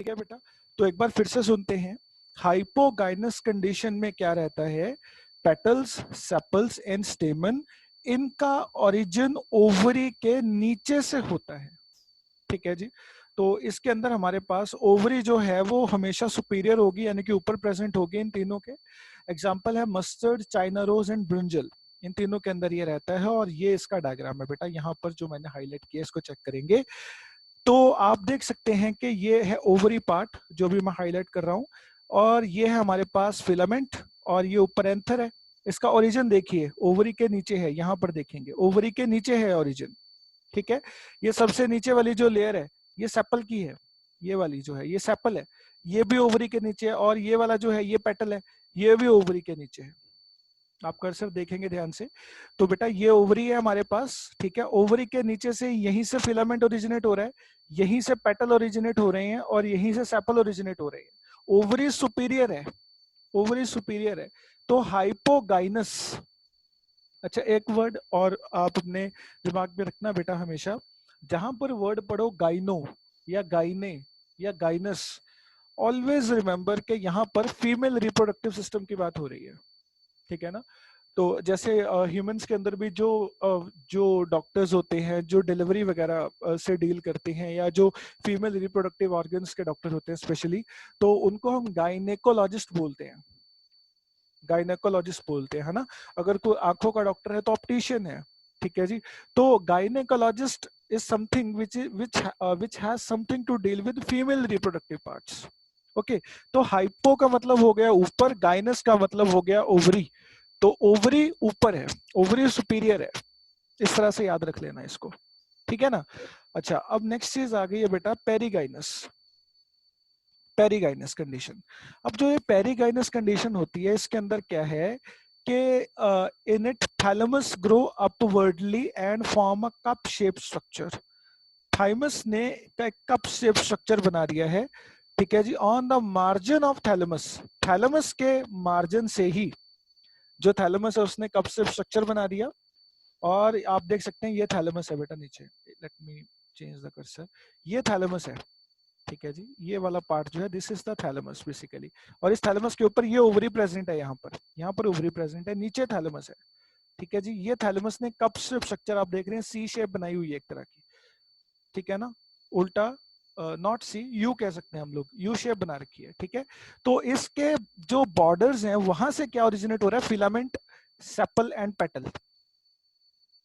ठीक है बेटा, तो एक बार फिर से सुनते हैं। हाइपोगाइनस कंडीशन में क्या रहता है, पेटल्स, सेपल्स एंड स्टेमन, इनका ओरिजिन ओवरी के नीचे से होता है। ठीक है जी, तो इसके अंदर हमारे पास ओवरी जो है वो हमेशा सुपीरियर होगी, यानी कि ऊपर प्रेजेंट होगी इन तीनों के। एग्जांपल है mustard, China rose and brinjal, इन तीनों के अंदर ये रहता है। और ये इसका डायग्राम है बेटा, यहाँ पर जो मैंने हाईलाइट किया इसको चेक करेंगे तो आप देख सकते हैं कि ये है ओवरी पार्ट जो भी मैं हाईलाइट कर रहा हूं, और ये है हमारे पास फिलामेंट, और ये ऊपर एंथर है। इसका ओरिजिन देखिए ओवरी के नीचे है, यहां पर देखेंगे ओवरी के नीचे है ओरिजिन। ठीक है, ये सबसे नीचे वाली जो लेयर है ये सेपल की है, ये वाली जो है ये सेपल है, ये भी ओवरी के नीचे है, और ये वाला जो है ये पेटल है, ये भी ओवरी के नीचे है। आप कर्सर देखेंगे ध्यान से, तो बेटा ये ओवरी है हमारे पास। ठीक है, ओवरी के नीचे से यहीं से फिलामेंट ओरिजिनेट हो रहा है, यहीं से पेटल ओरिजिनेट हो रहे हैं, और यहीं से सेपल ओरिजिनेट हो रहे हैं। ओवरी सुपीरियर है, ओवरी सुपीरियर है। तो हाइपोगाइनस, अच्छा एक वर्ड और आप अपने दिमाग में रखना बेटा हमेशा, जहां पर वर्ड पढ़ो गाइनो या गाइने या गाइनस, ऑलवेज रिमेंबर के यहाँ पर फीमेल रिप्रोडक्टिव सिस्टम की बात हो रही है। ठीक है ना, तो जैसे ह्यूमंस के अंदर भी जो डॉक्टर्स होते हैं जो डिलीवरी वगैरह से डील करते हैं, या जो फीमेल रिप्रोडक्टिव ऑर्गन्स के डॉक्टर होते हैं स्पेशली, तो उनको हम गायनेकोलॉजिस्ट बोलते हैं, गायनेकोलॉजिस्ट बोलते हैं, है ना। अगर कोई आंखों का डॉक्टर है तो ऑप्टिशियन है। ठीक है जी, तो gynaecologist is something which has something to deal with female reproductive parts. Okay, तो हाइपो का मतलब हो गया ऊपर, गाइनस का मतलब हो गया ओवरी। तो ओवरी ऊपर है, ओवरी सुपीरियर है, इस तरह से याद रख लेना इसको। ठीक है ना। अच्छा, अब नेक्स्ट चीज आ गई है बेटा पेरीगाइनस, पेरीगाइनस कंडीशन। अब जो ये पेरीगाइनस कंडीशन होती है इसके अंदर क्या है कि in it thalamus grow upwardly and form a cup shape structure. Thymus ने कप शेप स्ट्रक्चर बना दिया है। ठीक है जी, on the margin of thalamus, thalamus के मार्जिन से ही जो थैलेमस है उसने कप शेप स्ट्रक्चर बना दिया। और आप देख सकते हैं ये थैलेमस है बेटा नीचे, let me change the cursor, ये थैलेमस है। ठीक है जी, ये वाला पार्ट जो है this is the thalamus basically, और इस थैलेमस के ऊपर ये ओवरी प्रेजेंट है, यहाँ पर ओवरी प्रेजेंट है, नीचे थैलेमस है। ठीक है जी, ये थैलेमस ने कप शेप स्ट्रक्चर आप देख रहे हैं, सी शेप बनाई हुई है एक तरह की। ठीक है ना, उल्टा, नॉट सी, यू कह सकते हैं हम लोग, यू शेप बना रखी है। ठीक है, तो इसके जो बॉर्डर्स हैं वहां से क्या ओरिजिनेट हो रहा है, फिलामेंट, सेपल एंड पेटल।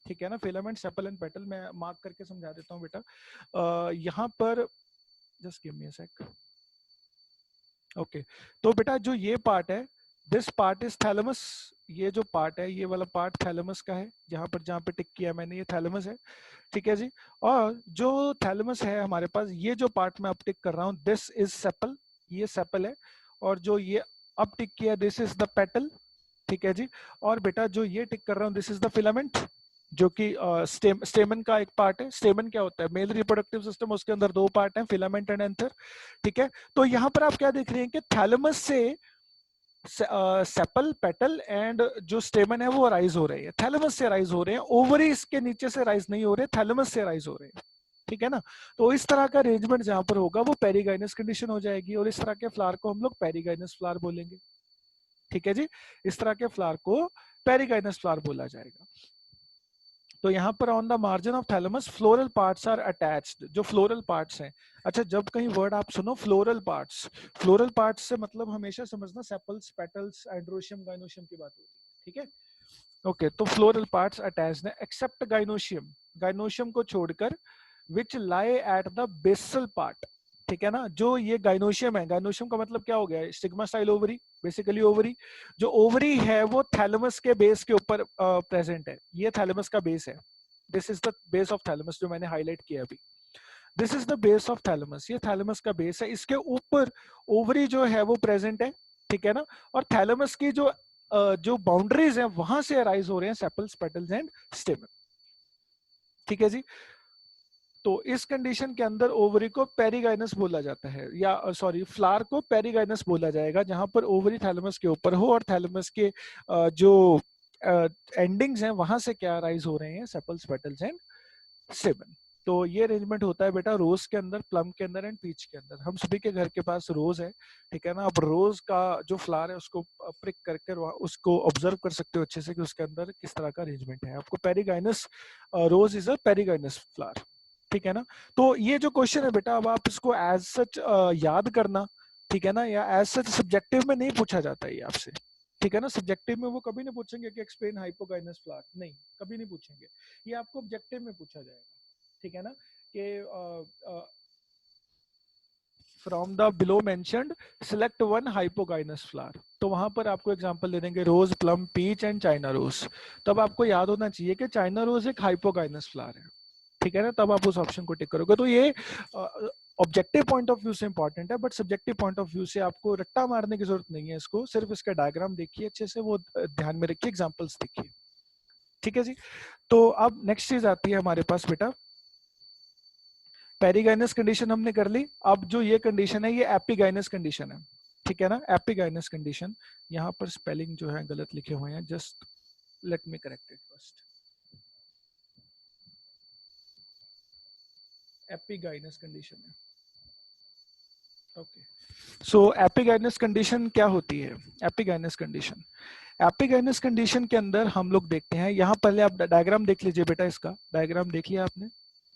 ठीक है ना, फिलामेंट, सेपल एंड पेटल, मैं मार्क करके समझा देता हूँ बेटा। यहाँ पर जस्ट गिव मी अ सेक। ओके, तो बेटा जो ये पार्ट है, दिस पार्ट इज थैलेमस, ये जो पार्ट है ये वाला पार्ट थैलेमस का है, जहां पे टिक किया मैंने ये थैलेमस है। ठीक है जी, और जो थैलेमस है हमारे पास, ये जो पार्ट मैं अब टिक कर रहा हूँ दिस इज सेपल, ये सेपल है। और जो ये अब टिक किया दिस इज द पेटल। ठीक है जी, और बेटा जो ये टिक कर रहा हूँ दिस इज द फिलामेंट, जो कि स्टेमन का एक पार्ट है। स्टेमन क्या होता है, मेल रिप्रोडक्टिव सिस्टम, उसके अंदर दो पार्ट हैं, फिलामेंट एंड एंथर। ठीक है, तो यहाँ पर आप क्या देख रहे हैं कि थैलेमस से सेपल, पेटल एंड जो स्टेमन है वो राइज हो रहे हैं, थैलेमस से राइज हो रहे हैं, ओवरी इसके नीचे से राइज नहीं हो रहे, थैलेमस से राइज हो रहे हैं। ठीक है ना, तो इस तरह का अरेंजमेंट जहां पर होगा वो पेरीगाइनस कंडीशन हो जाएगी, और इस तरह के फ्लावर को हम लोग पेरीगाइनस फ्लावर बोलेंगे। ठीक है जी, इस तरह के फ्लावर को पेरीगाइनस फ्लावर बोला जाएगा। तो यहाँ पर on the margin of thalamus floral parts are attached, जो फ्लोरल पार्ट्स हैं। अच्छा, जब कहीं वर्ड आप सुनो फ्लोरल पार्ट्स, फ्लोरल पार्ट्स से मतलब हमेशा समझना सेपल्स, पेटल्स, एंड्रोशियम, गाइनोशियम की बात होती है। ठीक है, ओके, तो फ्लोरल पार्ट्स अटैच्ड है एक्सेप्ट गाइनोशियम, गाइनोशियम को छोड़कर, which lie at the basal part. ठीक है ना, जो ये गाइनोशियम है, गाइनोशियम का मतलब क्या हो गया, stigma style ovary, basically ovary. जो ओवरी है वो थैलेमस के बेस के ऊपर प्रेजेंट है, ये थैलेमस का बेस है, this is the base of thalamus जो मैंने हाईलाइट किया अभी, this is the base of thalamus, ये थैलेमस का बेस है, इसके ऊपर ओवरी जो है वो प्रेजेंट है। ठीक है ना, और थैलेमस की जो बाउंड्रीज हैं वहां से अराइज हो रहे हैं सेपल्स, पेटल्स एंड स्टेमन। ठीक है जी, तो इस कंडीशन के अंदर ओवरी को पेरीगाइनस बोला जाता है, या सॉरी फ्लावर को पेरीगाइनस बोला जाएगा, जहां पर ओवरी थैलेमस के ऊपर हो, और थैलेमस के जो एंडिंग्स हैं वहां से क्या राइज हो रहे हैं, सेपल्स, पेटल्स एंड स्टेमन। तो ये अरेंजमेंट होता है बेटा रोज के अंदर, प्लम के अंदर एंड पीच के अंदर। हम सभी के घर के पास रोज है, ठीक है ना। अब रोज का जो फ्लावर है उसको प्रिक करके उसको ऑब्जर्व कर सकते हो अच्छे से कि उसके अंदर किस तरह का अरेंजमेंट है। आपको perigynous rose is a perigynous flower, ठीक है ना। तो ये जो क्वेश्चन है बेटा, अब आप इसको एज सच याद करना, ठीक है ना, या एज सच सब्जेक्टिव में नहीं पूछा जाता है ये आपसे, ठीक है ना। सब्जेक्टिव में वो कभी नहीं पूछेंगे कि एक्सप्लेन हाइपोगाइनस फ्लावर, नहीं, कभी नहीं पूछेंगे। ये आपको ऑब्जेक्टिव में पूछा जाएगा, ठीक है ना, कि from the below mentioned select one hypogynous flower. तो वहां पर आपको एग्जांपल दे देंगे rose, plum, peach and China rose. तब आपको याद होना चाहिए कि चाइना रोज एक हाइपोगाइनस फ्लावर है, ठीक है ना। तब आप उस ऑप्शन को टिक करोगे। तो ये ऑब्जेक्टिव पॉइंट ऑफ व्यू से इंपॉर्टेंट है, but subjective point of view से आपको रट्टा मारने की जरूरत नहीं है इसको, सिर्फ इसका डायग्राम देखिए अच्छे से, वो ध्यान में रखिए, एग्जांपल्स देखिए, ठीक है जी। तो अब नेक्स्ट चीज आती है हमारे पास बेटा, पेरिगाइनस कंडीशन हमने कर ली। अब जो ये कंडीशन है ये एपिगाइनस कंडीशन है, ठीक है ना। एपिगाइनस कंडीशन, यहाँ पर स्पेलिंग जो है गलत लिखे हुए हैं, just let me correct it first. Epigynous condition है, ओके। सो एपिगाइनस कंडीशन क्या होती है? एपिगाइनस कंडीशन, एपिगाइनस कंडीशन के अंदर हम लोग देखते हैं, यहाँ पहले आप डायग्राम देख लीजिए बेटा, इसका डायग्राम देख लिया आपने,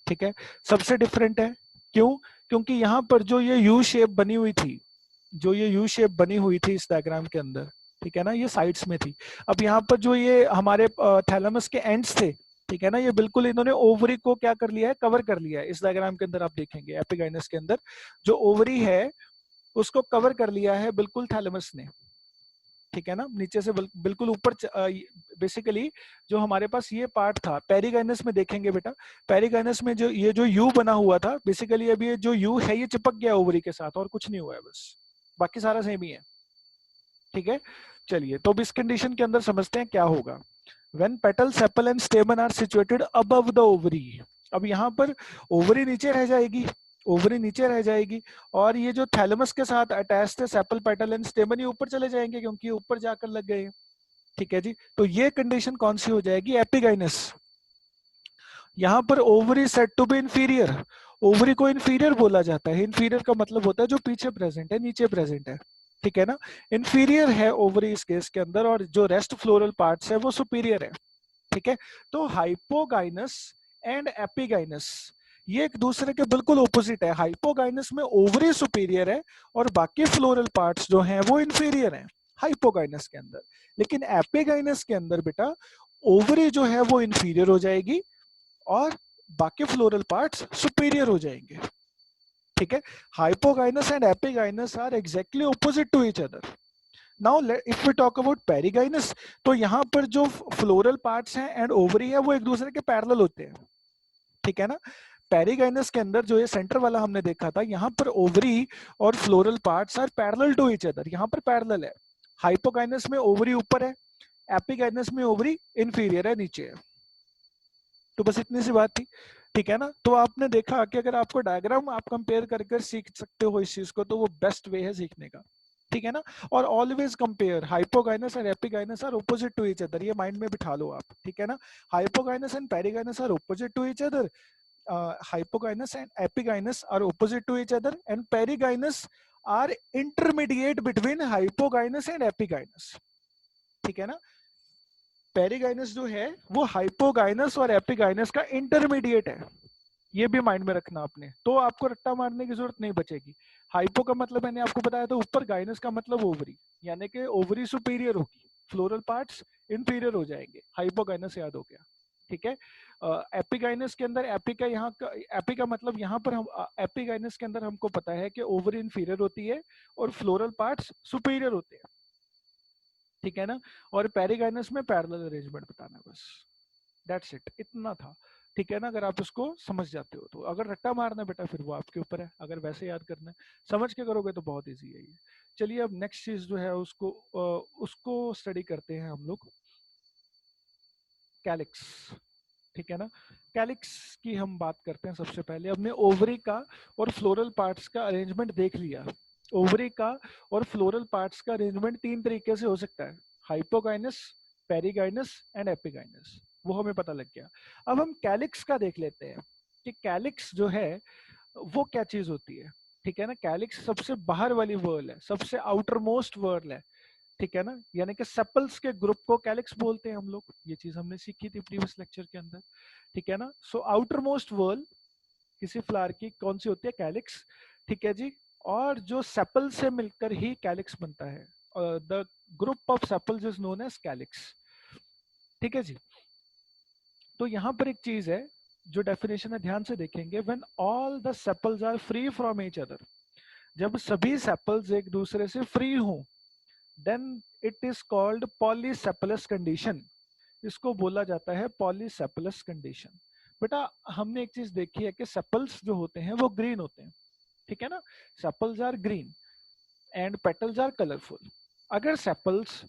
ठीक है। सबसे डिफरेंट है, क्यों? क्योंकि यहाँ पर जो ये यू शेप बनी हुई थी, जो ये यू शेप बनी हुई थी इस डायग्राम के अंदर, ठीक है ना, ये साइड्स में थी। अब यहाँ पर जो ये हमारे थैलेमस के एंड्स थे, ठीक है ना, ये बिल्कुल इन्होंने ओवरी को क्या कर लिया है, कवर कर लिया है। इस डायग्राम के अंदर आप देखेंगे एपिगाइनस के अंदर जो ओवरी है उसको कवर कर लिया है बिल्कुल थैलेमस ने, ठीक है ना। नीचे से बिल्कुल ऊपर बेसिकली जो हमारे पास ये पार्ट था पेरिगाइनस में, देखेंगे बेटा पेरिगाइनस में जो ये जो यू बना हुआ था, बेसिकली अब ये जो यू है ये चिपक गया ओवरी के साथ, और कुछ नहीं हुआ है बस, बाकी सारा सेम ही है, ठीक है। चलिए तो अब इस कंडीशन के अंदर समझते हैं क्या होगा। When petal, sepal and stamen are situated above the ovary. अब यहाँ पर ओवरी नीचे रह जाएगी, ओवरी नीचे रह जाएगी, और ये जो थैलेमस के साथ अटैच थे सेपल, पेटल एंड स्टेमन, ये ऊपर चले जाएंगे क्योंकि ऊपर जाकर लग गए, ठीक है जी। तो ये कंडीशन कौन सी हो जाएगी? एपिगाइनस। यहाँ पर ovary set to be inferior, ovary को इंफीरियर बोला जाता है। इंफीरियर का मतलब होता है जो पीछे प्रेजेंट है, नीचे प्रेजेंट है, ठीक है ना। इंफीरियर है ओवरी इस केस के अंदर, और जो रेस्ट फ्लोरल पार्ट्स है वो सुपीरियर है, ठीक है। तो हाइपोगाइनस एंड एपिगाइनस ये एक दूसरे के बिल्कुल ऑपोजिट है। हाइपोगाइनस में ओवरी सुपीरियर है और बाकी फ्लोरल पार्ट्स जो हैं वो इंफीरियर हैं हाइपोगाइनस के अंदर। लेकिन एपिगाइनस के अंदर बेटा ओवरी जो है वो इंफीरियर हो जाएगी और बाकी फ्लोरल पार्ट्स सुपीरियर हो जाएंगे, ठीक है। Hypogynous and epigynous are exactly opposite to each other. Now if we talk about perigynous, तो यहाँ पर जो फ्लोरल पार्ट्स हैं एंड ओवरी है वो एक दूसरे के पैरेलल होते हैं, ठीक है ना। पेरिगाइनस के अंदर जो ये सेंटर वाला हमने देखा था, यहाँ पर ओवरी और floral parts are parallel to each other, यहाँ पर पैरेलल है। हाइपोगाइनस में ओवरी ऊपर है, एपिगाइनस में ओवरी इंफीरियर है, नीचे है। तो बस इतनी सी बात थी, ठीक है ना। तो आपने देखा कि अगर आपको डायग्राम आप कंपेयर करके सीख सकते हो इस चीज को, तो वो बेस्ट वे है सीखने का, ठीक है ना। और ऑलवेज कंपेयर हाइपोगाइनस और epigynous are opposite to each other, ये माइंड में बिठा लो आप, ठीक है ना। Hypogynous and perigynous are opposite to each other, hypogynous and epigynous are opposite to each other, and perigynous are intermediate between hypogynous and epigynous, ठीक है ना। पेरिगाइनस जो है वो हाइपोगाइनस और एपिगाइनस का इंटरमीडिएट है, ये भी माइंड में रखना आपने, तो आपको रट्टा मारने की जरूरत नहीं बचेगी। हाइपो का मतलब मैंने आपको बताया था ऊपर, गाइनस का मतलब ओवरी, यानी कि ओवरी सुपीरियर होगी, फ्लोरल पार्ट्स इंफीरियर हो जाएंगे, हाइपोगाइनस याद हो गया, ठीक है। एपिगाइनस के अंदर एपी का यहाँ का, एपी का मतलब यहाँ पर हम एपिगाइनस के अंदर हमको पता है कि ओवरी इंफीरियर होती है और फ्लोरल पार्ट्स सुपीरियर होते हैं, ठीक है ना। और पेरिगाइनस में पैरेलल अरेंजमेंट बताना, बस दैट्स इट, इतना था, ठीक है ना। अगर आप इसको समझ जाते हो तो, अगर रट्टा मारना है बेटा फिर वो आपके ऊपर है, अगर वैसे याद करना है समझ के करोगे तो बहुत इजी है ये। चलिए अब नेक्स्ट चीज जो है उसको स्टडी करते हैं हम लोग, कैलिक्स, ठीक है ना। कैलिक्स की हम बात करते हैं। सबसे पहले हमने ओवरी का और फ्लोरल पार्ट्स का अरेंजमेंट देख लिया। ओवरी का और फ्लोरल पार्ट्स का अरेंजमेंट तीन तरीके से हो सकता है, हाइपोगाइनस, पेरिगाइनस एंड एपिगाइनस, वो हमें पता लग गया। अब हम कैलिक्स का देख लेते हैं। कि कैलिक्स जो है वो क्या चीज होती है, ठीक है ना। कैलिक्स सबसे बाहर वाली वर्ल है, सबसे आउटर मोस्ट वर्ल है, ठीक है ना। यानी कि सेपल्स के ग्रुप को कैलिक्स बोलते हैं हम लोग, ये चीज हमने सीखी थी प्रीवियस लेक्चर के अंदर, ठीक है ना। सो आउटर मोस्ट वर्ल किसी फ्लावर की कौन सी होती है, कैलिक्स, ठीक है जी। और जो सेपल से मिलकर ही कैलिक्स बनता है, the group of sepals is known as calyx, ठीक है जी। तो यहाँ पर एक चीज है जो डेफिनेशन है, ध्यान से देखेंगे, when all the sepals are free from each other, जब सभी सेपल्स एक दूसरे से फ्री हों, then it is called polysepalous condition, इसको बोला जाता है पॉलीसेपलस कंडीशन। बेटा हमने एक चीज देखी है कि सेपल्स जो होते हैं वो ग्रीन होते हैं, ठीक है ना, sepals are green and petals are colourful. अगर सेपल्स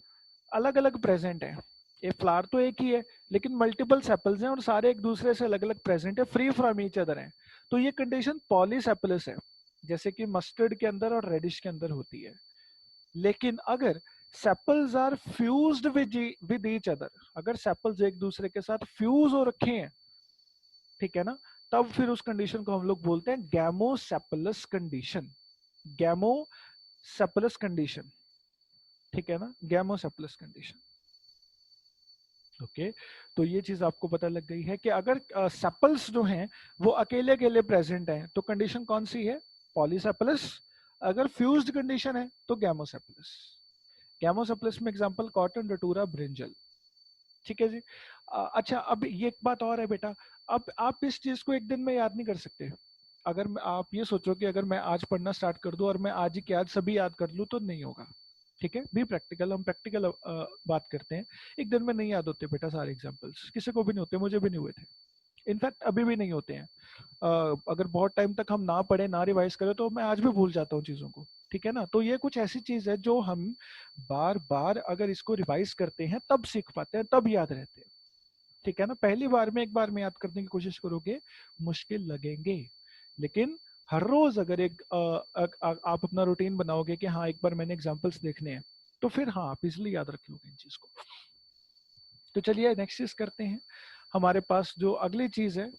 अलग अलग प्रेजेंट है, ये फ्लावर तो एक ही है लेकिन मल्टीपल सेपल्स हैं और सारे एक दूसरे से अलग अलग प्रेजेंट है, फ्री फ्रॉम ईच अदर हैं, तो ये कंडीशन पॉलीसेपलस है, जैसे कि मस्टर्ड के अंदर और रेडिश के अंदर होती है। लेकिन अगर sepals are fused with each other, अगर सेपल्स एक दूसरे के साथ फ्यूज हो रखे हैं, ठीक है ना, तब फिर उस कंडीशन को हम लोग बोलते हैं गैमोसेपलस कंडीशन, गैमोसेपलस कंडीशन, ठीक है ना, गैमोसेपलस कंडीशन। ओके तो ये चीज आपको पता लग गई है कि अगर सेपल्स जो हैं वो अकेले अकेले प्रेजेंट हैं तो कंडीशन कौन सी है, पॉलीसेपलस। अगर फ्यूज्ड कंडीशन है तो गैमोसेपलस। गैमोसेपलस में एग्जांपल कॉटन, डटूरा, ब्रिंजल, ठीक है जी। अच्छा अब ये एक बात और है बेटा, अब आप इस चीज को एक दिन में याद नहीं कर सकते। अगर आप ये सोचो कि अगर मैं आज पढ़ना स्टार्ट कर दूं और मैं आज ही के आज सभी याद कर लूं तो नहीं होगा, ठीक है। बी प्रैक्टिकल, हम प्रैक्टिकल बात करते हैं। एक दिन में नहीं याद होते बेटा सारे एग्जांपल्स, किसी को भी नहीं होते, मुझे भी नहीं हुए थे, इनफैक्ट अभी भी नहीं होते हैं। अगर बहुत टाइम तक हम ना पढ़े ना रिवाइज करें तो मैं आज भी भूल जाता हूँ चीजों को, ठीक है ना। तो ये कुछ ऐसी चीज है जो हम बार बार अगर इसको रिवाइज करते हैं तब सीख पाते हैं, तब याद रहते हैं, ठीक है ना। पहली बार में एक बार में याद करने की कोशिश करोगे मुश्किल लगेंगे, लेकिन हर रोज अगर एक आप अपना रूटीन बनाओगे कि हाँ एक बार मैंने एग्जांपल्स देखने हैं, तो फिर हाँ आप इजिली याद रख लोगे इन चीज को। तो चलिए नेक्स्ट चीज करते हैं, हमारे पास जो अगली चीज है,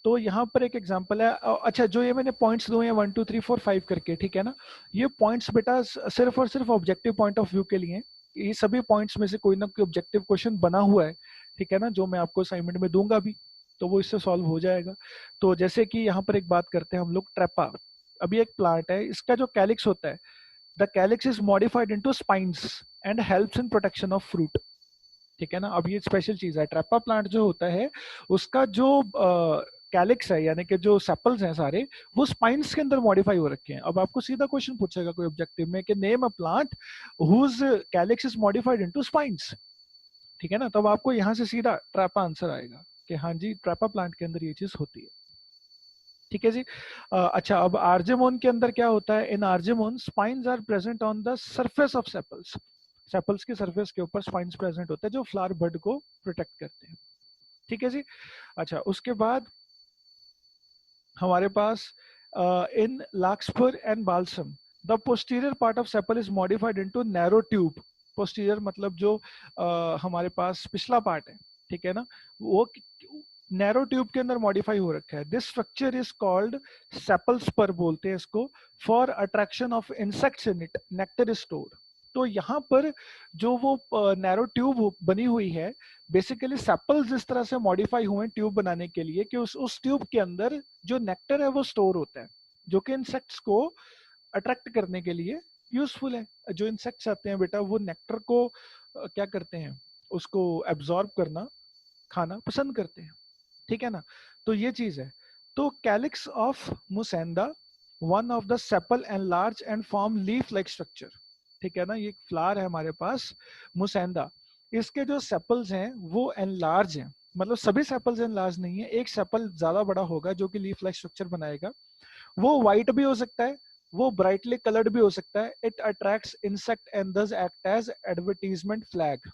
तो यहाँ पर एक एग्जांपल है। अच्छा जो ये मैंने पॉइंट्स दो हैं 1 2 3 4 5 करके, ठीक है ना, ये पॉइंट्स बेटा सिर्फ और सिर्फ ऑब्जेक्टिव पॉइंट ऑफ व्यू के लिए हैं। ये सभी पॉइंट्स में से कोई ना कोई ऑब्जेक्टिव क्वेश्चन बना हुआ है, ठीक है ना, जो मैं आपको असाइनमेंट में दूंगा भी, तो वो इससे सॉल्व हो जाएगा। तो जैसे कि यहाँ पर एक बात करते हैं हम लोग, ट्रेपा। अभी एक प्लांट है, इसका जो कैलिक्स होता है, the calyx is modified into spines and helps in protection of fruit, ठीक है ना। अब ये स्पेशल चीज है, ट्रेपा प्लांट जो होता है उसका जो कैलिक्स है यानी कि जो सेपल्स हैं सारे, वो स्पाइन्स के अंदर मॉडिफाई हो रखे हैं। अब आपको सीधा क्वेश्चन पूछेगा कोई ऑब्जेक्टिव में कि name a plant whose calyx is modified into spines, ठीक है ना, तब आपको यहाँ से सीधा ट्रेपा आंसर आएगा कि हाँ जी ट्रेपा प्लांट के अंदर ये चीज होती है, ठीक है जी। अच्छा अब आर्जेमोन के अंदर क्या होता है, in Argemone spines are present on the surface of sepals, sepals के सरफेस के ऊपर स्पाइन्स प्रेजेंट होते हैं जो फ्लावर बड को प्रोटेक्ट करते हैं, ठीक है जी। अच्छा उसके बाद हमारे पास in larkspur and balsam the posterior part of sepal is modified into narrow tube. Posterior मतलब जो हमारे पास पिछला पार्ट है, ठीक है ना, वो नैरो ट्यूब के अंदर मॉडिफाई हो रखा है। This structure is called sepal spur बोलते हैं इसको, for attraction of insects in it nectar is stored. तो यहाँ पर जो वो नैरो ट्यूब बनी हुई है, बेसिकली सेपल्स इस तरह से मॉडिफाई हुए हैं ट्यूब बनाने के लिए कि उस ट्यूब के अंदर जो नेक्टर है वो स्टोर होता है, जो कि इंसेक्ट्स को अट्रैक्ट करने के लिए यूजफुल है। जो इंसेक्ट्स आते हैं बेटा वो नेक्टर को क्या करते हैं, उसको एब्जॉर्ब करना, खाना पसंद करते हैं, ठीक है ना। तो ये चीज है। तो calyx of Mussaenda one of the sepal and large and form leaf like structure, ठीक है ना, ये फ्लावर है हमारे पास मुसेंदा, इसके जो सेपल्स हैं वो एनलार्ज हैं, मतलब सभी सेपल्स एनलार्ज नहीं है, एक सेपल ज्यादा बड़ा होगा जो कि लीफ लाइक स्ट्रक्चर बनाएगा। वो व्हाइट भी हो सकता है, वो ब्राइटली कलर्ड भी हो सकता है। इट अट्रैक्ट्स इंसेक्ट एंड दस एक्ट एज एडवर्टीजमेंट फ्लैग,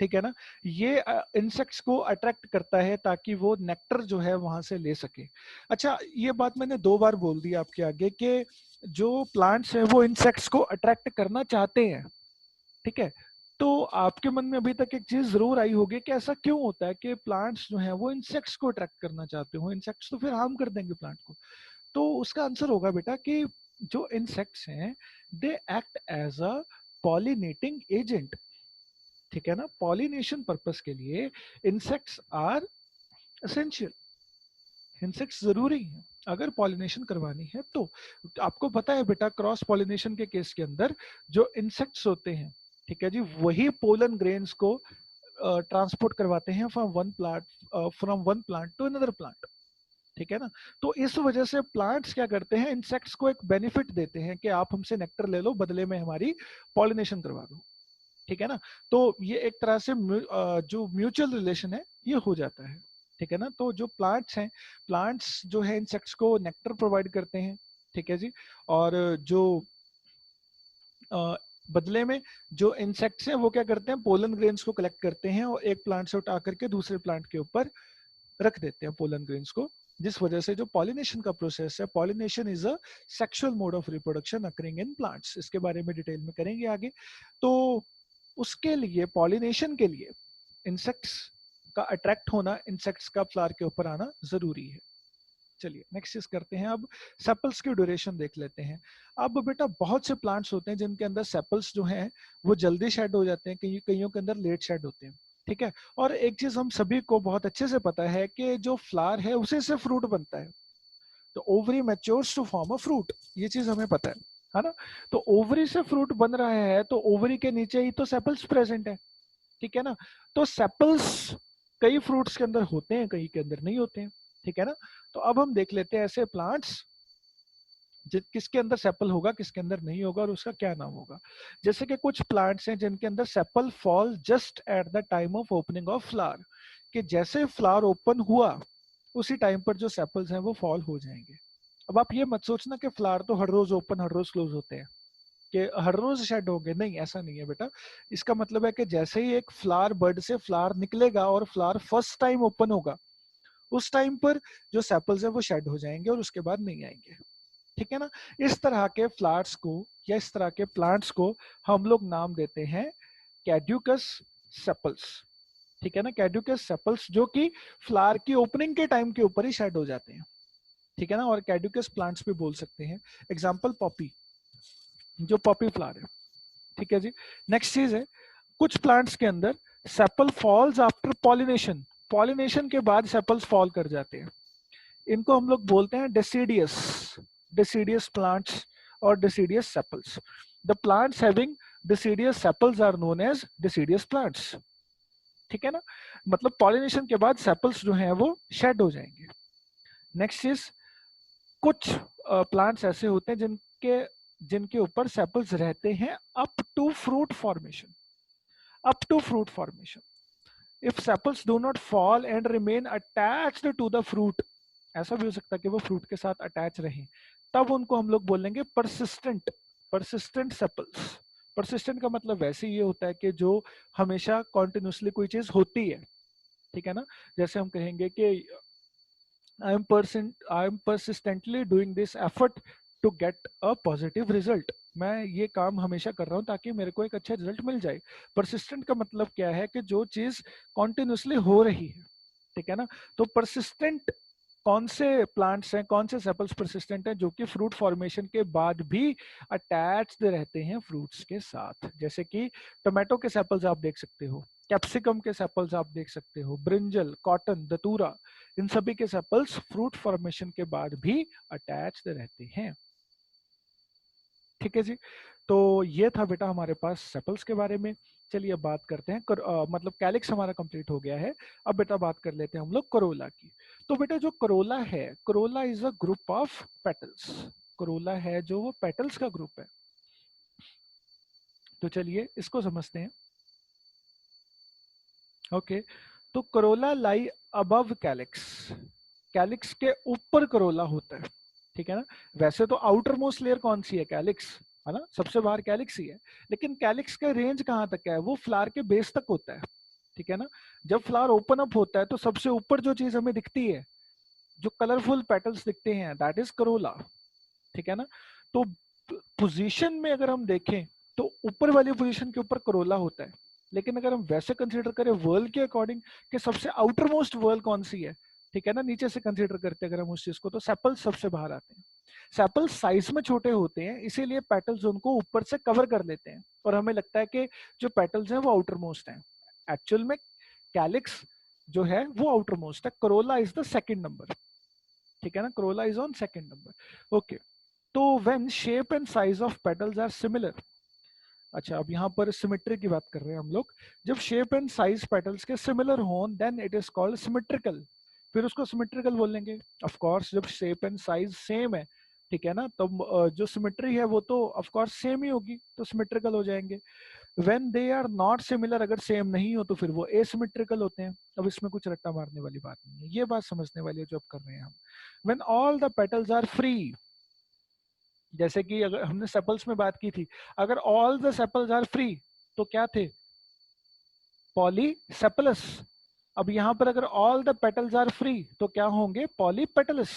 ठीक है ना, ये इंसेक्ट्स को अट्रैक्ट करता है ताकि वो नेक्टर जो है वहां से ले सके। अच्छा ये बात मैंने 2 बार बोल दी आपके आगे कि जो प्लांट्स हैं वो इंसेक्ट्स को अट्रैक्ट करना चाहते हैं, ठीक है, तो आपके मन में अभी तक एक चीज जरूर आई होगी कि ऐसा क्यों होता है कि प्लांट्स जो है वो इंसेक्ट्स को अट्रैक्ट करना चाहते हो, इंसेक्ट्स तो फिर हार्म कर देंगे प्लांट को। तो उसका आंसर होगा बेटा कि जो इंसेक्ट्स हैं they act as a pollinating agent, ठीक है ना। पॉलिनेशन पर्पस के लिए इंसेक्ट्स आर एसेंशियल, इंसेक्ट्स जरूरी है अगर पॉलिनेशन करवानी है तो। आपको पता है बेटा क्रॉस पॉलिनेशन के केस के अंदर जो इंसेक्ट्स होते हैं, ठीक है जी, वही पोलन ग्रेन्स को ट्रांसपोर्ट करवाते हैं from one plant to another plant, ठीक है ना। तो इस वजह से प्लांट्स क्या करते हैं, इंसेक्ट्स को एक बेनिफिट देते हैं कि आप हमसे नेक्टर ले लो, बदले में हमारी पॉलिनेशन करवा दो, ठीक है ना। तो ये एक तरह से जो म्यूचुअल रिलेशन है ये हो जाता है, ठीक है ना। तो जो प्लांट्स हैं, प्लांट्स जो है इंसेक्ट्स को नेक्टर प्रोवाइड करते हैं, ठीक है जी। और जो बदले में जो इंसेक्ट्स हैं वो क्या करते हैं, पोलन ग्रेन्स को कलेक्ट करते हैं और एक प्लांट से उठा करके दूसरे प्लांट के ऊपर रख देते हैं पोलन ग्रेन्स को। जिस वजह से जो पॉलिनेशन का प्रोसेस है, pollination is a sexual mode of reproduction occurring in plants, इसके बारे में डिटेल में करेंगे आगे। तो उसके लिए, पॉलिनेशन के लिए इंसेक्ट्स का अट्रैक्ट होना, इंसेक्ट्स का फ्लावर के ऊपर आना जरूरी है। चलिए नेक्स्ट चीज करते हैं, अब सेपल्स की ड्यूरेशन देख लेते हैं। अब बेटा बहुत से प्लांट्स होते हैं जिनके अंदर सेपल्स जो हैं वो जल्दी शेड हो जाते हैं, कईयों के अंदर लेट शेड होते हैं, ठीक है। और एक चीज हम सभी को बहुत अच्छे से पता है कि जो फ्लावर है उसी से फ्रूट बनता है। तो ovary matures to form a fruit, ये चीज हमें पता है ना। तो ओवरी से फ्रूट बन रहा है तो ओवरी के नीचे ही तो सेपल्स प्रेजेंट है, ठीक है ना। तो सेपल्स कई फ्रूट्स के अंदर होते हैं, कई के अंदर नहीं होते हैं, ठीक है ना। तो अब हम देख लेते हैं ऐसे प्लांट्स किसके अंदर सेपल होगा, किसके अंदर नहीं होगा और उसका क्या नाम होगा। जैसे कि कुछ प्लांट्स हैं जिनके अंदर sepal fall just at the time of opening of flower, कि जैसे फ्लावर ओपन हुआ उसी टाइम पर जो सेपल्स हैं वो फॉल हो जाएंगे। अब आप ये मत सोचना कि फ्लावर तो हर रोज ओपन हर रोज क्लोज होते हैं, कि हर रोज शेड होंगे, नहीं ऐसा नहीं है बेटा। इसका मतलब है कि जैसे ही एक फ्लावर बर्ड से फ्लावर निकलेगा और फ्लावर फर्स्ट टाइम ओपन होगा, उस टाइम पर जो सेपल्स है वो शेड हो जाएंगे और उसके बाद नहीं आएंगे, ठीक है ना। इस तरह के फ्लावर्स को या इस तरह के प्लांट्स को हम लोग नाम देते हैं कैड्यूकस सेपल्स, ठीक है ना। कैड्यूकस सेपल्स जो कि फ्लावर की ओपनिंग के टाइम के ऊपर ही शेड हो जाते हैं, ठीक है ना। और कैड्यूकस प्लांट्स भी बोल सकते हैं, एग्जाम्पल पॉपी, जो पॉपी फ्लावर है, ठीक है जी। नेक्स्ट चीज है, कुछ प्लांट्स के अंदर sepal falls after pollination, pollination के बाद सेपल्स फॉल कर जाते हैं। इनको हम लोग बोलते हैं deciduous, deciduous plants or deciduous sepals. The plants having deciduous sepals are known as deciduous plants, ठीक है ना। मतलब पॉलिनेशन के बाद सेपल्स जो हैं वो शेड हो जाएंगे। नेक्स्ट इज, कुछ प्लांट्स ऐसे होते हैं जिनके जिनके ऊपर सेपल्स रहते हैं up to fruit formation, up to fruit formation. If sepals do not fall and remain attached to the fruit, ऐसा भी हो सकता है कि वो फ्रूट के साथ अटैच रहें, तब उनको हम लोग बोलेंगे परसिस्टेंट, परसिस्टेंट सेपल्स। परसिस्टेंट का मतलब वैसे ये होता है कि जो हमेशा कॉन्टिन्यूसली कोई चीज होती है, ठीक है ना। जैसे हम कहेंगे कि I am persistently doing this effort to get a positive result, मैं ये काम हमेशा कर रहा हूँ ताकि मेरे को एक अच्छा रिजल्ट मिल जाए। परसिस्टेंट का मतलब क्या है कि जो चीज कॉन्टिन्यूसली हो रही है, ठीक है ना। तो परसिस्टेंट कौन से प्लांट्स हैं, कौन से सेपल्स परसिस्टेंट हैं, जो कि फ्रूट फॉर्मेशन के बाद भी अटैच्ड रहते हैं फ्रूट्स के साथ। जैसे कि टोमेटो के सेपल्स आप देख सकते हो, कैप्सिकम के सेपल्स आप देख सकते हो, ब्रिंजल, कॉटन, दतूरा, इन सभी के सेपल्स फ्रूट फॉर्मेशन के बाद भी अटैच्ड रहते हैं, ठीक है जी। तो ये था बेटा हमारे पास सेपल्स के बारे में। चलिए अब बात करते हैं मतलब कैलिक्स हमारा कंप्लीट हो गया है। अब बेटा बात कर लेते हैं हम लोग करोला की। तो बेटा जो करोला है, Corolla is a group of petals, Corolla है जो वो पेटल्स का ग्रुप है। तो चलिए इसको समझते हैं। ओके, तो करोला लाई अबव कैलिक्स, कैलिक्स के ऊपर करोला होता है, ठीक है ना। वैसे तो आउटर मोस्ट लेयर कौन सी है, कैलिक्स, है ना, सबसे बाहर कैलिक्स ही है। लेकिन कैलिक्स का रेंज कहाँ तक है, वो फ्लावर के बेस तक होता है, ठीक है ना। जब फ्लावर ओपन अप होता है तो सबसे ऊपर जो चीज हमें दिखती है, जो कलरफुल पेटल्स दिखते हैं, दैट इज करोला, ठीक है ना। तो पोजीशन में अगर हम देखें तो ऊपर वाली पोजीशन के ऊपर करोला होता है, लेकिन अगर हम वैसे कंसीडर करें वर्ल के अकॉर्डिंग कि सबसे आउटर मोस्ट वर्ल कौन सी है, ठीक है ना, नीचे से कंसीडर करते हैं अगर हम उस चीज को, तो सेपल्स सबसे बाहर आते हैं। सेपल्स साइज में छोटे होते हैं, इसीलिए पेटल्स उनको ऊपर से कवर कर लेते हैं और हमें लगता है कि जो पेटल्स हैं वो आउटर मोस्ट हैं। एक्चुअल में कैलिक्स जो है वो आउटर मोस्ट है, corolla is the second number, ठीक है ना, corolla is on second number. Okay, तो when shape and size of petals are similar, अच्छा अब यहाँ पर सिमेट्री की बात कर रहे हैं हम लोग, जब शेप एंड साइज पेटल्स के सिमिलर हो then it is called symmetrical, फिर उसको सिमेट्रिकल बोलेंगे। ऑफ कोर्स जब शेप एंड साइज सेम है, ठीक है ना, तो जो सिमेट्री है वो तो ऑफ कोर्स सेम ही होगी, तो सिमेट्रिकल हो जाएंगे। When they are not similar, अगर सेम नहीं हो तो फिर वो एसिमेट्रिकल होते हैं। अब इसमें कुछ रट्टा मारने वाली बात नहीं है, ये बात समझने वाली है जो अब कर रहे हैं हम। When all the petals are free, जैसे कि अगर हमने सेपल्स में बात की थी, अगर all the sepals are free तो क्या थे, पॉलीसेपलस। अब यहां पर अगर all the petals are free तो क्या होंगे, पॉलीपेटलस,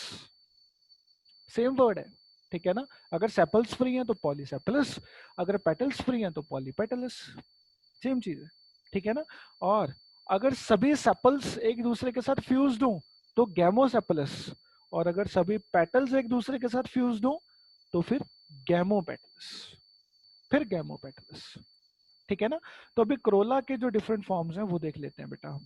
सेम वर्ड है, ठीक है ना। अगर सेपल्स फ्री हैं तो पॉलीसेपलस, अगर पेटल्स फ्री हैं तो पॉलीपेटलस, सेम चीज है, ठीक है ना। और अगर सभी सेपल्स एक दूसरे के साथ फ्यूज्ड हो तो गैमोसेपलस, और अगर सभी पेटल्स एक दूसरे के साथ फ्यूज्ड हो तो फिर गैमोपेटलस, फिर गैमोपेटलस, ठीक है ना। तो अभी क्रोला के जो डिफरेंट फॉर्म्स हैं वो देख लेते हैं बेटा हम।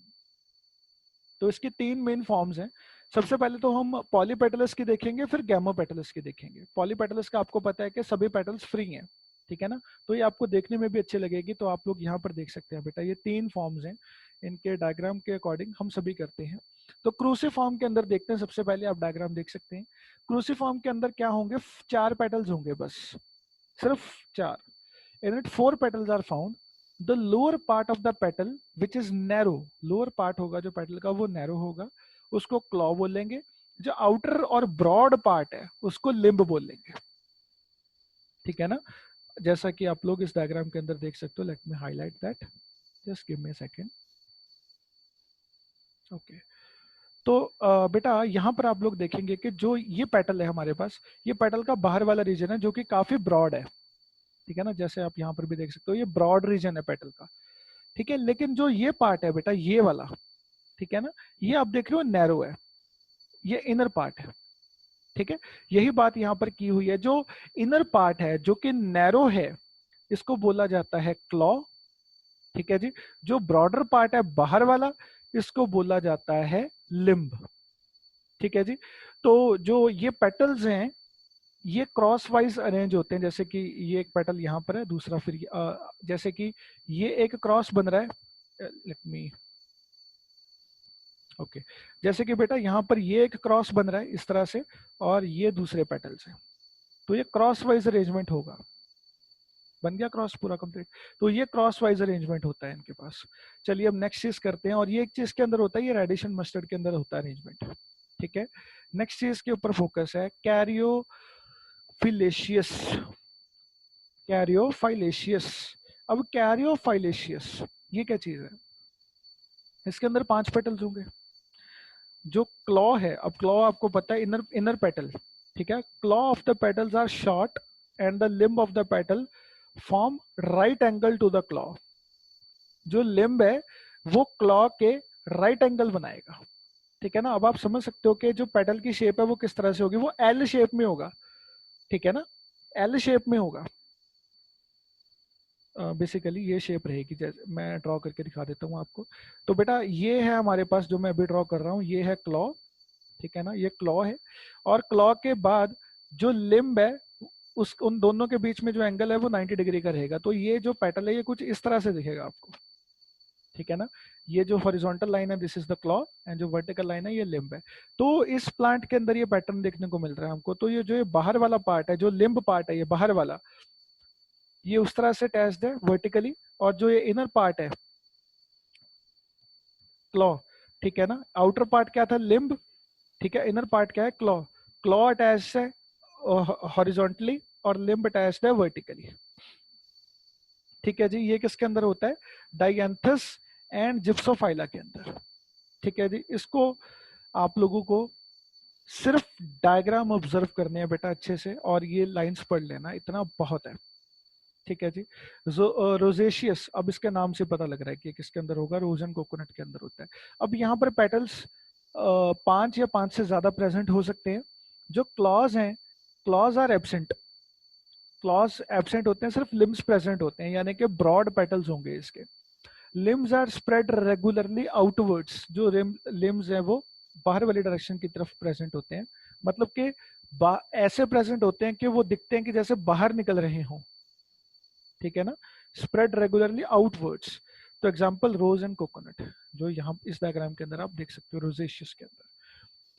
तो इसकी तीन मेन फॉर्म्स हैं। सबसे पहले तो हम पॉलीपेटलस की देखेंगे, फिर गैमोपेटलस की देखेंगे। पॉलीपेटलस का आपको पता है कि सभी पेटल्स फ्री हैं, ठीक है ना, तो ये आपको देखने में भी अच्छी लगेगी। तो आप लोग यहाँ पर देख सकते हैं बेटा, ये तीन फॉर्म्स हैं, इनके डायग्राम के अकॉर्डिंग हम सभी करते हैं। तो क्रूसिफॉर्म के अंदर देखते हैं, सबसे पहले आप डायग्राम देख सकते हैं। क्रूसिफॉर्म के अंदर क्या होंगे, चार पेटल्स होंगे बस, सिर्फ चार। in it four petals are found, the lower part of the petal which is narrow, lower part होगा जो petal का वो narrow होगा, उसको claw बोलेंगे। जो outer और broad part है उसको limb बोलेंगे, ठीक है ना। जैसा कि आप लोग इस डायग्राम के अंदर देख सकते हो, let me highlight that, just give me a second. Okay, तो बेटा यहाँ पर आप लोग देखेंगे कि जो ये पेटल है हमारे पास, ये पेटल का बाहर वाला रीजन है जो कि काफी ब्रॉड है, ठीक है ना, जैसे आप यहाँ पर भी देख सकते हो ये ब्रॉड रीजन है पेटल का, ठीक है। लेकिन जो ये पार्ट है बेटा, ये वाला, ठीक है ना, ये आप देख रहे हो नैरो है, ये इनर पार्ट है, ठीक है। यही बात यहाँ पर की हुई है, जो इनर पार्ट है जो कि नैरो है इसको बोला जाता है क्लॉ, ठीक है जी। जो ब्रॉडर पार्ट है बाहर वाला इसको बोला जाता है लिम्ब, ठीक है जी। तो जो ये पेटल्स हैं ये क्रॉस वाइज अरेंज होते हैं, जैसे कि ये एक पेटल यहाँ पर है, दूसरा फिर जैसे कि ये एक क्रॉस बन रहा है, लेट मी, ओके, जैसे कि बेटा यहाँ पर ये एक क्रॉस बन रहा है इस तरह से, और ये दूसरे पेटल से, तो ये क्रॉस वाइज अरेंजमेंट होगा, बन गया क्रॉस पूरा कंप्लीट। तो ये क्रॉस वाइज अरेंजमेंट होता है इनके पास। चलिए अब नेक्स्ट चीज करते हैं, और ये एक चीज के अंदर होता है, ये रेडिशन मस्टर्ड के अंदर होता है अरेंजमेंट, ठीक है। नेक्स्ट चीज के ऊपर फोकस है कैरियोफिलेशियस, कैरियोफाइलेशियस। अब कैरियोफाइलेशियस ये क्या चीज है, इसके अंदर 5 पेटल्स होंगे। जो क्लॉ है, अब क्लॉ आपको पता है इनर इनर पेटल, ठीक है। Claw of the petals are short and the limb of the petal form right angle to the claw. जो लिम्ब है वो क्लॉ के राइट एंगल बनाएगा, ठीक है ना। अब आप समझ सकते हो कि जो पेटल की शेप है वो किस तरह से होगी, वो एल शेप में होगा, ठीक है ना, एल शेप में होगा। बेसिकली ये शेप रहेगी, जैसे मैं ड्रॉ करके दिखा देता हूँ आपको। तो बेटा ये है हमारे पास, जो मैं अभी ड्रॉ कर रहा हूँ, ये है क्लॉ, ठीक है ना, ये क्लॉ है। और क्लॉ के बाद जो लिम्ब है उस उन दोनों के बीच में जो एंगल है वो 90 डिग्री का रहेगा। तो ये जो पेटल है ये कुछ इस तरह से दिखेगा आपको, ठीक है ना। ये जो हॉरिजॉन्टल लाइन है this is the claw, and जो वर्टिकल लाइन है ये लिम्ब है। तो इस प्लांट के अंदर ये पैटर्न देखने को मिल रहा है हमको। तो ये जो ये बाहर वाला पार्ट है, जो लिम्ब पार्ट है ये बाहर वाला, ये उस तरह से अटैच्ड है वर्टिकली, और जो ये इनर पार्ट है क्लॉ, ठीक है ना, आउटर पार्ट क्या था, लिम्ब, ठीक है, इनर पार्ट क्या है, क्लॉ। क्लॉ अटैच्ड है हॉरिजॉन्टली और लिम्ब अटैच्ड है वर्टिकली, ठीक है जी। ये किसके अंदर होता है, डाइएंथस एंड जिप्सोफाइला के अंदर, ठीक है जी। इसको आप लोगों को सिर्फ डायग्राम ऑब्जर्व करने हैं बेटा अच्छे से, और ये लाइंस पढ़ लेना, इतना बहुत है, ठीक है जी। रोजेशियस, अब इसके नाम से पता लग रहा है कि किसके अंदर होगा, रोज एंड कोकोनट के अंदर होता है। अब यहाँ पर पेटल्स 5 या 5 से ज्यादा प्रेजेंट हो सकते हैं। जो क्लॉज हैं, claws are absent, claws absent होते हैं, सिर्फ लिम्स प्रेजेंट होते हैं, यानी कि ब्रॉड पेटल्स होंगे इसके। Limbs are spread regularly outwards, जो लिम्स हैं वो बाहर वाली डायरेक्शन की तरफ प्रेजेंट होते हैं, मतलब कि ऐसे प्रेजेंट होते हैं कि वो दिखते हैं कि जैसे बाहर निकल रहे हों, ठीक है ना। Spread regularly outwards. तो एग्जांपल रोज एंड कोकोनट, जो यहाँ इस डायग्राम के अंदर आप देख सकते हो, रोजेशियस के अंदर।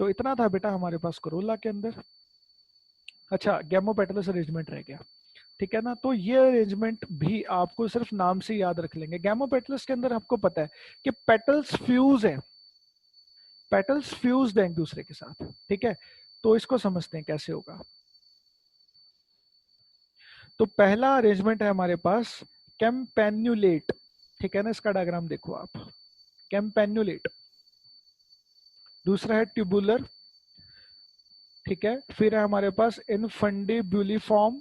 तो इतना था बेटा हमारे पास कोरोला के अंदर। अच्छा, गैमोपेटलस अरेंजमेंट रह गया, ठीक है ना। तो ये अरेंजमेंट भी आपको सिर्फ नाम से याद रख लेंगे। गैमोपेटलस के अंदर आपको पता है कि पेटल्स फ्यूज है, पेटल्स फ्यूज्ड है एक दूसरे के साथ, ठीक है। तो इसको समझते हैं कैसे होगा। तो पहला अरेंजमेंट है हमारे पास कैम्पेन्युलेट, ठीक है ना। इसका डायग्राम देखो आप, कैम्पेन्युलेट। दूसरा है ट्यूबुलर, ठीक है। फिर है हमारे पास इनफंडिब्यूलिफॉर्म,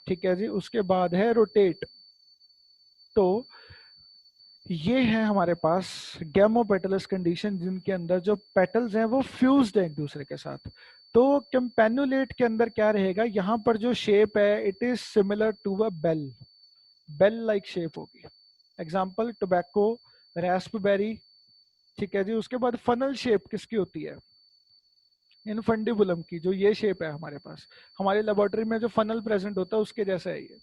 ठीक है जी। उसके बाद है रोटेट। तो ये है हमारे पास गैमोपेटलस कंडीशन, जिनके अंदर जो पेटल्स हैं वो फ्यूज्ड है एक दूसरे के साथ। तो कैम्पेन्युलेट के अंदर क्या रहेगा, यहाँ पर जो शेप है it is similar to a bell, bell like shape होगी। एग्जाम्पल टोबैको, रास्पबेरी, ठीक है जी। उसके बाद फनल शेप किसकी होती है, इनफंडिबुलम की, जो ये शेप है हमारे पास। हमारे लेबोरेटरी में जो फनल प्रेजेंट होता है उसके जैसा है ये,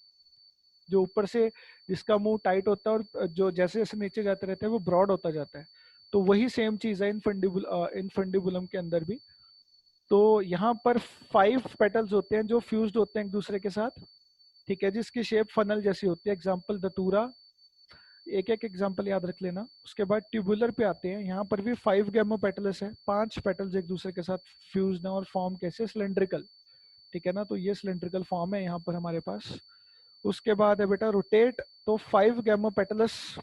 जो ऊपर से जिसका मुंह टाइट होता है और जो जैसे जैसे नीचे जाते रहते हैं वो ब्रॉड होता जाता है। तो वही सेम चीज है इनफंडिबुलम के अंदर भी। तो यहाँ पर 5 पेटल्स होते हैं जो फ्यूज्ड होते हैं एक दूसरे के साथ, ठीक है, जिसकी शेप फनल जैसी होती है। एग्जाम्पल दतूरा, एक एक एग्जाम्पल याद रख लेना। उसके बाद ट्यूबुलर पे आते हैं, यहाँ पर भी 5 गैमो पेटल्स है, 5 पेटल्स एक दूसरे के साथ फ्यूज्ड हैं और फॉर्म कैसे, सिलेंड्रिकल, ठीक है ना। तो ये सिलेंड्रिकल फॉर्म है यहाँ पर हमारे पास। उसके बाद है बेटा रोटेट। तो 5 गैमो पेटल्स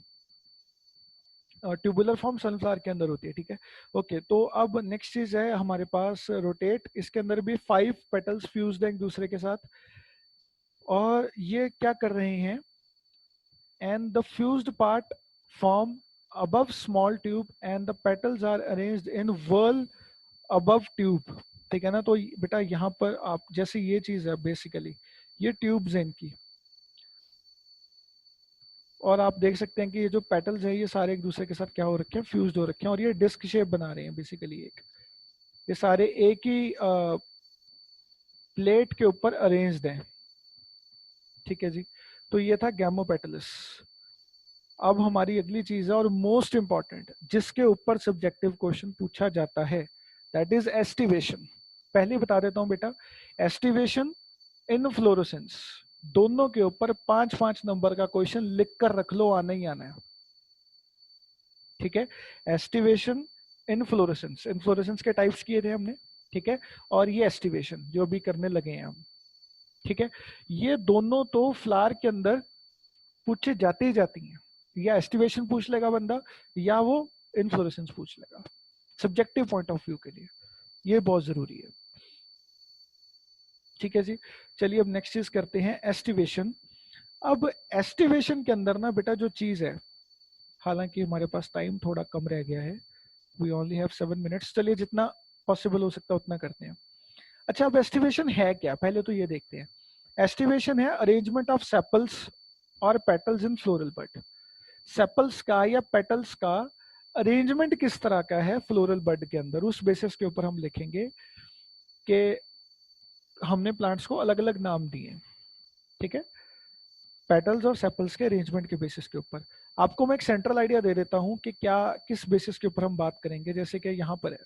ट्यूबुलर फॉर्म सनफ्लावर के अंदर होती है, ठीक है। ओके, तो अब नेक्स्ट चीज है हमारे पास रोटेट। इसके अंदर भी 5 पेटल्स फ्यूज्ड हैं एक दूसरे के साथ, और ये क्या कर रहे हैं, and the fused part form above small tube and the petals are arranged in whorl above tube, ठीक है ना। तो बेटा यहाँ पर आप जैसे ये चीज है बेसिकली, ये ट्यूब्स हैं इनकी, और आप देख सकते हैं कि ये जो पेटल्स है ये सारे एक दूसरे के साथ क्या हो रखे हैं, फ्यूज्ड हो रखे हैं, और ये डिस्क शेप बना रहे हैं बेसिकली एक, ये सारे एक ही प्लेट के ऊपर अरेंज्ड हैं, ठीक है जी। तो ये था गैमोपेटलस। अब हमारी अगली चीज है और मोस्ट इंपॉर्टेंट, जिसके ऊपर सब्जेक्टिव क्वेश्चन पूछा जाता है, दैट इज एस्टिवेशन। पहले बता देता हूं बेटा, एस्टिवेशन, इनफ्लोरेसेंस, दोनों के ऊपर 5-5 नंबर का क्वेश्चन लिख कर रख लो, आना ही आना है, ठीक है। एस्टिवेशन, इनफ्लोरेसेंस, इनफ्लोरेसेंस के टाइप्स किए थे हमने, ठीक है। और ये एस्टिवेशन जो भी करने लगे हैं हम, ठीक है। ये दोनों तो फ्लावर के अंदर पूछे जाते ही जाती हैं, या एस्टिवेशन पूछ लेगा बंदा, या वो इनफ्लोरेसेंस पूछ लेगा, सब्जेक्टिव पॉइंट ऑफ व्यू के लिए ये बहुत जरूरी है, ठीक है जी। चलिए अब नेक्स्ट चीज करते हैं, एस्टिवेशन। अब एस्टिवेशन के अंदर ना बेटा जो चीज है, हालांकि हमारे पास टाइम थोड़ा कम रह गया है, वी ओनली हैव 7 मिनट्स, चलिए जितना पॉसिबल हो सकता है उतना करते हैं। अच्छा, अब एस्टिवेशन है क्या, पहले तो ये देखते हैं। एस्टिवेशन है अरेंजमेंट ऑफ सेपल्स और पेटल्स इन फ्लोरल बड। सेपल्स का या पेटल्स का अरेंजमेंट किस तरह का है फ्लोरल बड के अंदर, उस बेसिस के ऊपर हम लिखेंगे कि हमने प्लांट्स को अलग अलग नाम दिए, ठीक है, पेटल्स और सेपल्स के अरेंजमेंट के बेसिस के ऊपर। आपको मैं एक सेंट्रल आइडिया दे देता हूं कि क्या किस बेसिस के ऊपर हम बात करेंगे, जैसे कि यहाँ पर है,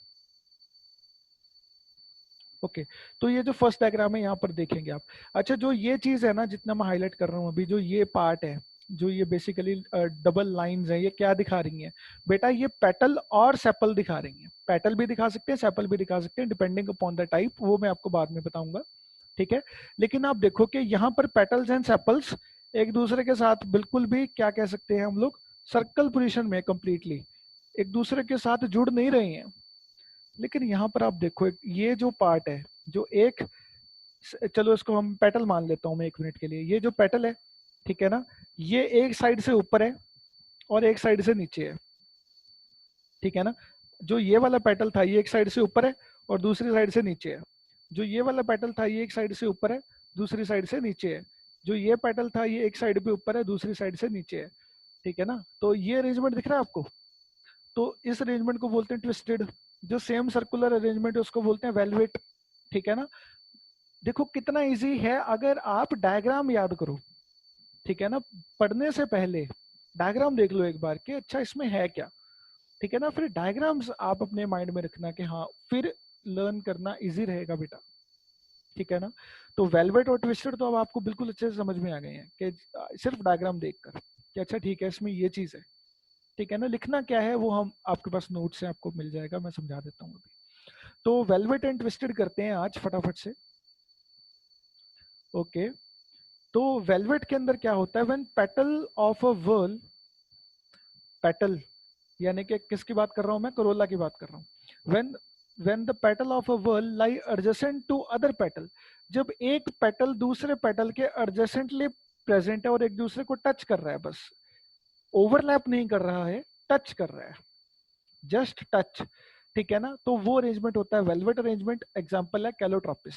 ओके। तो ये जो फर्स्ट डायग्राम है यहाँ पर देखेंगे आप। अच्छा, जो ये चीज है ना, जितना मैं हाईलाइट कर रहा हूँ अभी, जो ये पार्ट है, जो ये बेसिकली डबल लाइंस है, ये क्या दिखा रही हैं बेटा, ये पेटल और सेपल दिखा रही हैं। पेटल भी दिखा सकते हैं, सेपल भी दिखा सकते हैं, डिपेंडिंग अपॉन द टाइप, वो मैं आपको बाद में बताऊंगा, ठीक है। लेकिन आप देखो कि यहाँ पर पेटल्स एंड सेपल्स एक दूसरे के साथ बिल्कुल भी क्या कह सकते हैं हम लोग, सर्कल पोजिशन में कंप्लीटली एक दूसरे के साथ जुड़ नहीं रहे हैं। लेकिन यहाँ पर आप देखो, ये जो पार्ट है, जो एक चलो इसको हम पेटल मान लेता हूं मैं 1 मिनट के लिए। ये जो पेटल है, ठीक है ना, ये एक साइड से ऊपर है और एक साइड से नीचे है, ठीक है ना। जो ये वाला पेटल था ये एक साइड से ऊपर है और दूसरी साइड से नीचे है। जो ये वाला पेटल था ये एक साइड से ऊपर है, दूसरी साइड से नीचे है। जो ये पेटल था ये एक साइड पे ऊपर है, दूसरी साइड से नीचे है, ठीक है ना। तो ये अरेंजमेंट दिख रहा है आपको। तो इस अरेंजमेंट को बोलते हैं ट्विस्टेड। जो सेम सर्कुलर अरेंजमेंट है उसको बोलते हैं वेलवेट, ठीक है ना। देखो कितना इजी है, अगर आप डायग्राम याद करो, ठीक है ना, पढ़ने से पहले डायग्राम देख लो एक बार कि अच्छा इसमें है क्या, ठीक है ना। फिर डायग्राम्स आप अपने माइंड में रखना कि हाँ, फिर लर्न करना इजी रहेगा बेटा, ठीक है ना। तो वेलवेट और ट्विस्टेड तो अब आपको बिल्कुल अच्छे से समझ में आ गए हैं कि सिर्फ डायग्राम देखकर कि अच्छा ठीक है इसमें ये चीज है, ठीक है ना। लिखना क्या है वो हम आपके पास नोट से आपको मिल जाएगा, मैं समझा देता हूँ अभी। तो वेलवेट एंड ट्विस्टेड करते हैं आज फटाफट से। ओके, तो वेलवेट के अंदर क्या होता है, when petal of a whorl, petal यानी कि किसकी बात कर रहा हूं मैं, करोला की बात कर रहा हूं। When the petal of a whorl lie adjacent to other petal, जब एक पेटल दूसरे पेटल के एडजेसेंटली प्रेजेंट है और एक दूसरे को टच कर रहा है, बस ओवरलैप नहीं कर रहा है, टच कर रहा है, जस्ट टच, ठीक है ना। तो वो अरेंजमेंट होता है वेलवेट अरेंजमेंट। एग्जांपल है कैलोट्रोपिस,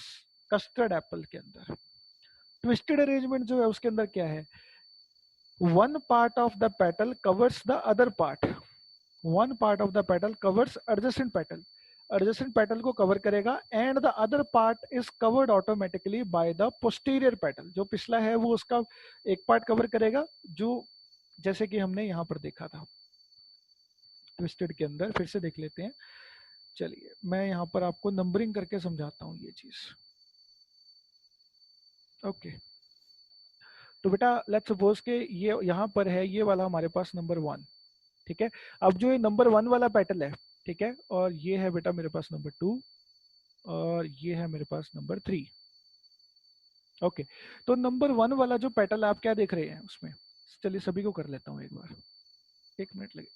कस्टर्ड एप्पल के अंदर। ट्विस्टेड अरेंजमेंट जो है उसके अंदर क्या है, one part of the petal covers the other part, one part of the petal covers adjacent petal, adjacent petal को कवर करेगा, and the other part is covered automatically by the posterior petal, जो पिछला है वो उसका एक part cover करेगा, जो जैसे कि हमने यहाँ पर देखा था ट्विस्टेड के अंदर। फिर से देख लेते हैं, चलिए मैं यहाँ पर आपको नंबरिंग करके समझाता हूँ ये चीज। ओके, तो बेटा लेट्स सपोज के ये यहाँ पर है, ये वाला हमारे पास नंबर 1, ठीक है। अब जो ये नंबर 1 वाला पेटल है, ठीक है, और ये है बेटा मेरे पास नंबर 2 और ये है मेरे पास नंबर 3। ओके, तो नंबर 1 वाला जो पेटल आप क्या देख रहे हैं उसमें, चलिए सभी को कर लेता हूँ एक बार, 1 मिनट लगे।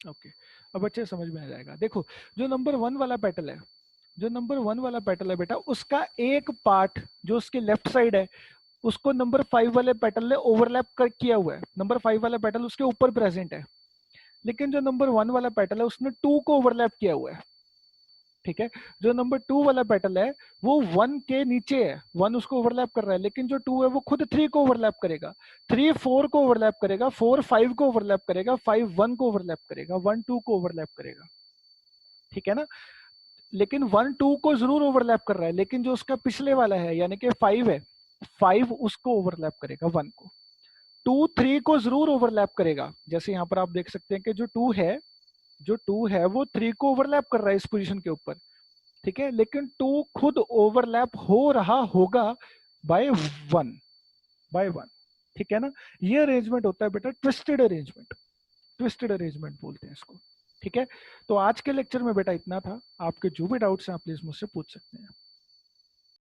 ओके, अब अच्छे से समझ में आ जाएगा। देखो जो नंबर 1 वाला पेटल है, जो नंबर 1 वाला पेटल है बेटा, उसका एक पार्ट जो उसके लेफ्ट साइड है, उसको नंबर 5 वाले पेटल ने ओवरलैप कर किया हुआ है। नंबर 5 वाला पेटल उसके ऊपर प्रेजेंट है, लेकिन जो नंबर 1 वाला पेटल है उसने 2 को ओवरलैप किया हुआ है, ठीक है। जो नंबर 2 वाला पेटल है वो 1 के नीचे है, 1 उसको ओवरलैप कर रहा है, लेकिन जो 2 है वो खुद 3 को ओवरलैप करेगा, 3 4 को ओवरलैप करेगा, 4 5 को ओवरलैप करेगा, 5 1 को ओवरलैप करेगा, 1 2 को ओवरलैप करेगा, ठीक है ना। लेकिन 1 2 को जरूर ओवरलैप कर रहा है, लेकिन जो उसका पिछले वाला है यानी कि 5 है, 5 उसको ओवरलैप करेगा 1 को। 2 3 को जरूर ओवरलैप करेगा, जैसे यहाँ पर आप देख सकते हैं कि जो टू है वो 3 को ओवरलैप कर रहा है इस पोजीशन के ऊपर, ठीक है। लेकिन 2 खुद ओवरलैप हो रहा होगा बाय 1, बाय 1, ठीक है ना। ये अरेंजमेंट होता है बेटा ट्विस्टेड अरेंजमेंट, ट्विस्टेड अरेंजमेंट बोलते हैं इसको, ठीक है। तो आज के लेक्चर में बेटा इतना था, आपके जो भी डाउट्स हैं आप प्लीज मुझसे पूछ सकते हैं।